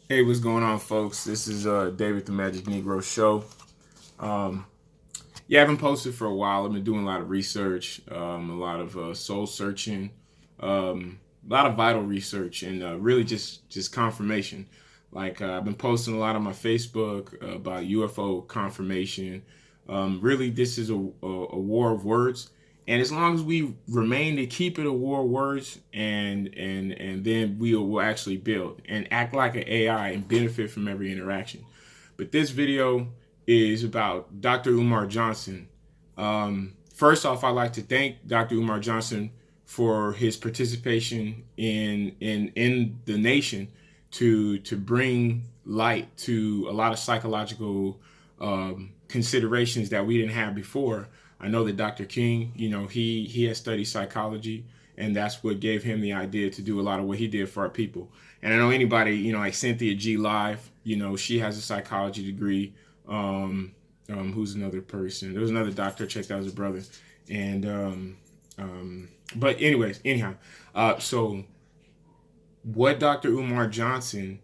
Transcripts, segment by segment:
Hey, what's going on, folks? This is David the Magic Negro Show. Um, yeah, I haven't posted for a while. I've been doing a lot of research, a lot of soul searching, a lot of vital research, and really just confirmation. I've been posting a lot on my Facebook about UFO confirmation. Really, this is a war of words, and as long as we remain to keep it a war of words, and then will actually build and act like an AI and benefit from every interaction. But this video is about Dr. Umar Johnson. First off, I'd like to thank Dr. Umar Johnson for his participation in the nation to bring light to a lot of psychological considerations that we didn't have before. I know that Dr. King, he has studied psychology, and that's what gave him the idea to do a lot of what he did for our people. And I know anybody, like Cynthia G. Live, she has a psychology degree. Who's another person? There was another doctor. Checked out his brother, and but anyhow, so what Dr. Umar Johnson,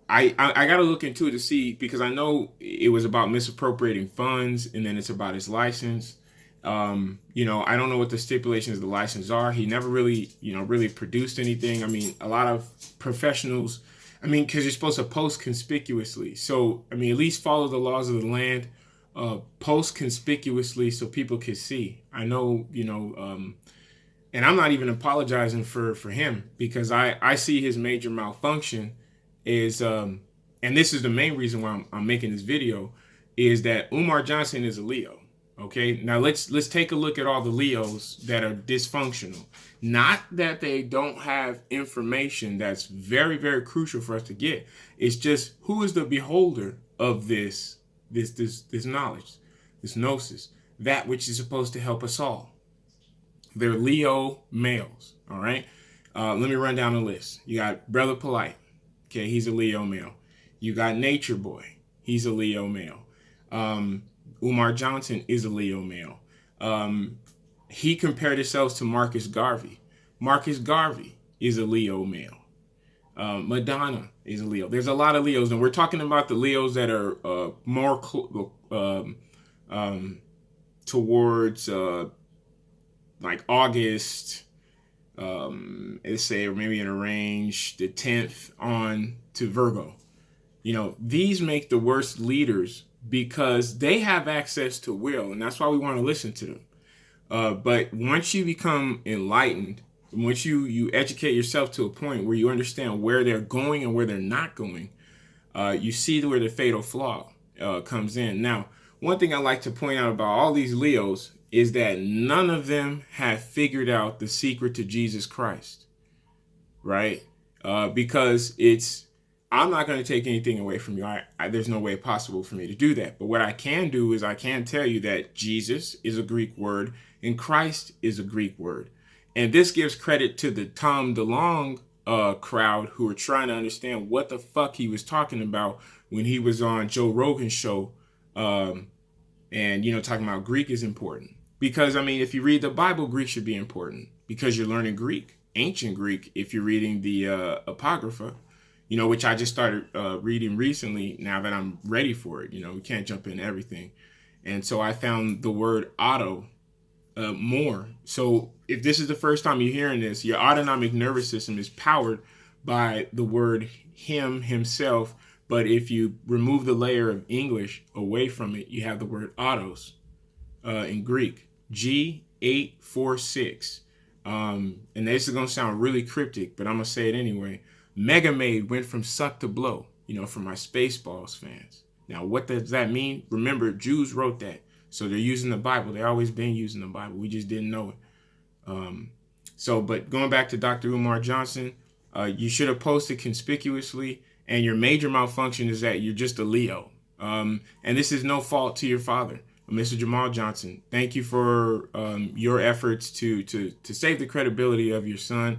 I got to look into it to see, because I know it was about misappropriating funds, and then it's about his license. I don't know what the stipulations of the license are. He never really, really produced anything. I mean, a lot of professionals, because you're supposed to post conspicuously. So, at least follow the laws of the land, post conspicuously so people can see. I know, and I'm not even apologizing for him, because I see his major malfunction is, and this is the main reason why I'm making this video, is that Umar Johnson is a Leo. Okay, now let's take a look at all the Leos that are dysfunctional. Not that they don't have information that's very, very crucial for us to get. It's just, who is the beholder of this knowledge, this gnosis, that which is supposed to help us all. They're Leo males. All right. Let me run down the list. You got Brother Polight. Okay, he's a Leo male. You got Nature Boy. He's a Leo male. Umar Johnson is a Leo male. He compared himself to Marcus Garvey. Marcus Garvey is a Leo male. Madonna is a Leo. There's a lot of Leos, and we're talking about the Leos that are more towards like August, let's say, or maybe in a range the 10th on to Virgo. These make the worst leaders because they have access to will, and that's why we want to listen to them. But once you become enlightened, once you educate yourself to a point where you understand where they're going and where they're not going, you see where the fatal flaw comes in. Now, one thing I like to point out about all these Leos is that none of them have figured out the secret to Jesus Christ, right? Because I'm not going to take anything away from you. There's no way possible for me to do that. But what I can do is I can tell you that Jesus is a Greek word and Christ is a Greek word. And this gives credit to the Tom DeLonge crowd who are trying to understand what the fuck he was talking about when he was on Joe Rogan's show, and talking about Greek is important. Because if you read the Bible, Greek should be important because you're learning Greek, ancient Greek. If you're reading the Apocrypha, which I just started reading recently. Now that I'm ready for it, we can't jump in everything, and so I found the word auto more. So if this is the first time you're hearing this, your autonomic nervous system is powered by the word him, himself. But if you remove the layer of English away from it, you have the word autos in Greek, G846. And this is going to sound really cryptic, but I'm going to say it anyway. Mega Maid went from suck to blow, for my Spaceballs fans. Now, what does that mean? Remember, Jews wrote that. So they're using the Bible. They've always been using the Bible. We just didn't know it. But going back to Dr. Umar Johnson, you should have posted conspicuously, and your major malfunction is that you're just a Leo. And this is no fault to your father, Mr. Jamal Johnson. Thank you for your efforts to save the credibility of your son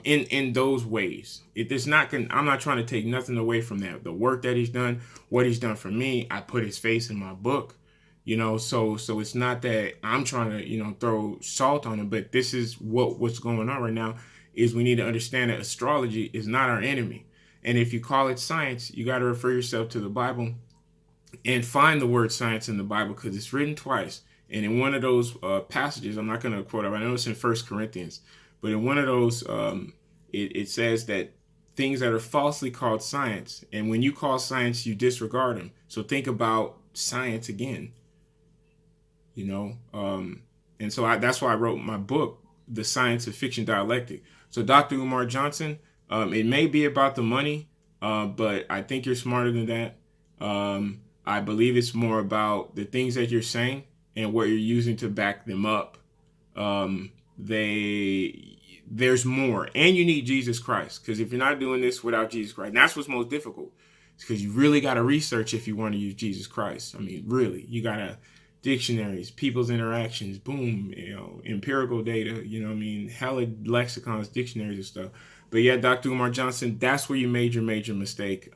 in those ways. I'm not trying to take nothing away from that. The work that he's done, what he's done for me, I put his face in my book. So it's not that I'm trying to, throw salt on it, but this is what's going on right now is we need to understand that astrology is not our enemy. And if you call it science, you got to refer yourself to the Bible and find the word science in the Bible, because it's written twice. And in one of those passages, I'm not going to quote it, I know it's in 1 Corinthians, but in one of those, it says that things that are falsely called science, and when you call science, you disregard them. So think about science again, you know. And so that's why I wrote my book, The Science of Fiction Dialectic. So Dr. Umar Johnson, it may be about the money, but I think you're smarter than that. I believe it's more about the things that you're saying and what you're using to back them up. There's more, and you need Jesus Christ, because if you're not doing this without Jesus Christ, and that's what's most difficult, because you really got to research if you want to use Jesus Christ. I mean, really, you got to dictionaries, people's interactions, boom, empirical data, hella lexicons, dictionaries and stuff. But yeah, Dr. Umar Johnson, that's where you made your major mistake.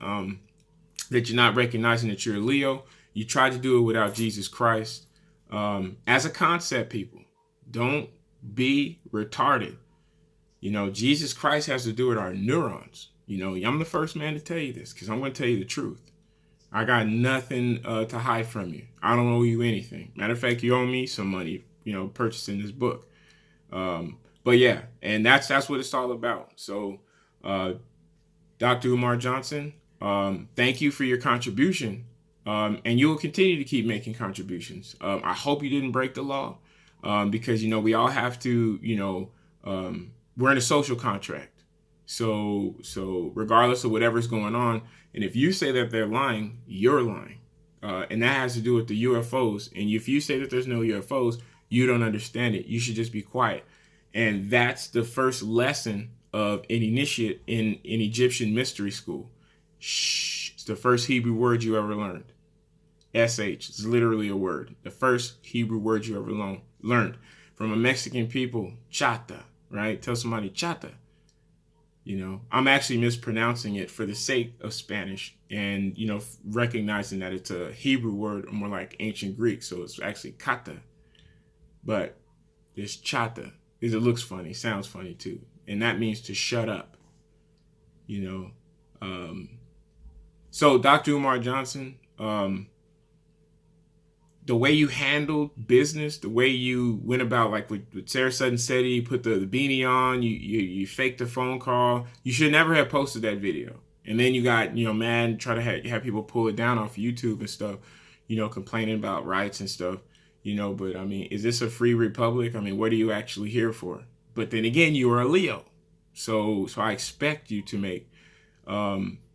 That you're not recognizing that you're a Leo. You tried to do it without Jesus Christ. As a concept, people, don't be retarded. Jesus Christ has to do with our neurons. I'm the first man to tell you this, because I'm going to tell you the truth. I got nothing to hide from you. I don't owe you anything. Matter of fact, you owe me some money, purchasing this book. But yeah, and that's what it's all about. So, Dr. Umar Johnson, thank you for your contribution. And you will continue to keep making contributions. I hope you didn't break the law, because, we all have to, we're in a social contract. So regardless of whatever's going on, and if you say that they're lying, you're lying. And that has to do with the UFOs. And if you say that there's no UFOs, you don't understand it. You should just be quiet. And that's the first lesson of an initiate in an Egyptian mystery school. Shh. It's the first Hebrew word you ever learned. SH. It's literally a word. The first Hebrew word you ever learned. From a Mexican people, chata, right? Tell somebody chata. I'm actually mispronouncing it for the sake of Spanish and, recognizing that it's a Hebrew word, more like ancient Greek. So it's actually kata. But it's chata because it looks funny, sounds funny too. And that means to shut up, So Dr. Umar Johnson, the way you handled business, the way you went about, like with Sarah Sutton Seti, you put the beanie on, you faked the phone call. You should never have posted that video. And then you got, mad, try to have people pull it down off YouTube and stuff, complaining about rights and stuff, but I mean, is this a free republic? I mean, what are you actually here for? But then again, you are a Leo. So I expect you to make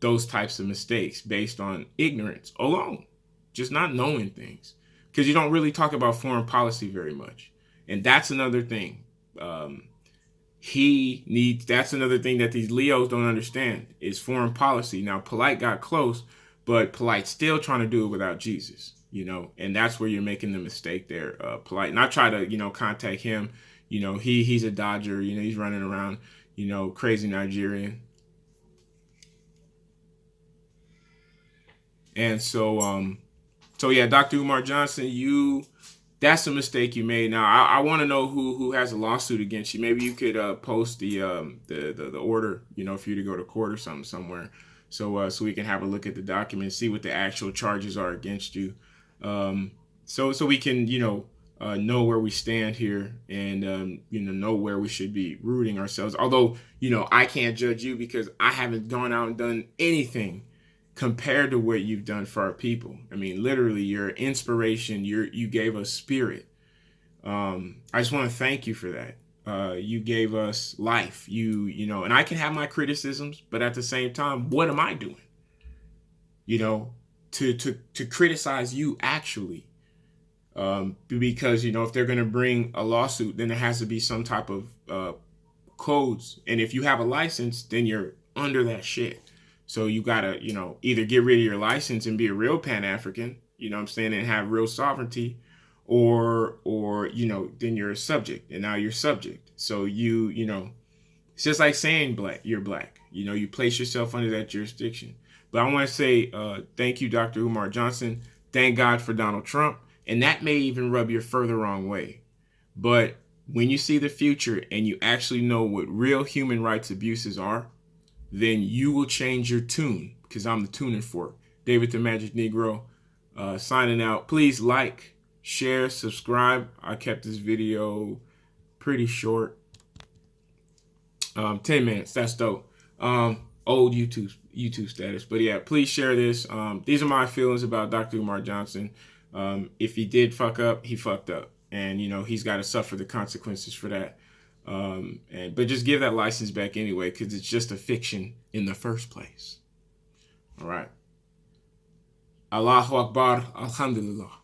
those types of mistakes based on ignorance alone, just not knowing things. Because you don't really talk about foreign policy very much. And that's another thing. That's another thing that these Leos don't understand is foreign policy. Now, Polight got close, but Polight's still trying to do it without Jesus, and that's where you're making the mistake there, Polight. And I try to, contact him. He's a Dodger, he's running around, crazy Nigerian. And so yeah, Dr. Umar Johnson, that's a mistake you made. Now I want to know who has a lawsuit against you. Maybe you could post the order, for you to go to court or something somewhere, so we can have a look at the documents, see what the actual charges are against you, so we can know where we stand here and know where we should be rooting ourselves. Although I can't judge you because I haven't gone out and done anything compared to what you've done for our people. I mean, literally, you're inspiration. You gave us spirit. I just want to thank you for that. You gave us life. And I can have my criticisms, but at the same time, what am I doing? To criticize you actually, because if they're going to bring a lawsuit, then there has to be some type of codes. And if you have a license, then you're under that shit. So you gotta, either get rid of your license and be a real Pan-African, and have real sovereignty, or then you're a subject, and now you're subject. So it's just like saying you're black. You place yourself under that jurisdiction. But I want to say thank you, Dr. Umar Johnson. Thank God for Donald Trump, and that may even rub you further wrong way. But when you see the future and you actually know what real human rights abuses are, then you will change your tune, because I'm the tuning fork. David the Magic Negro, signing out. Please like, share, subscribe. I kept this video pretty short. 10 minutes. That's dope. Old YouTube status. But yeah, please share this. These are my feelings about Dr. Umar Johnson. If he did fuck up, he fucked up. And, you know, he's got to suffer the consequences for that. But just give that license back anyway, because it's just a fiction in the first place. All right. Allahu Akbar. Alhamdulillah.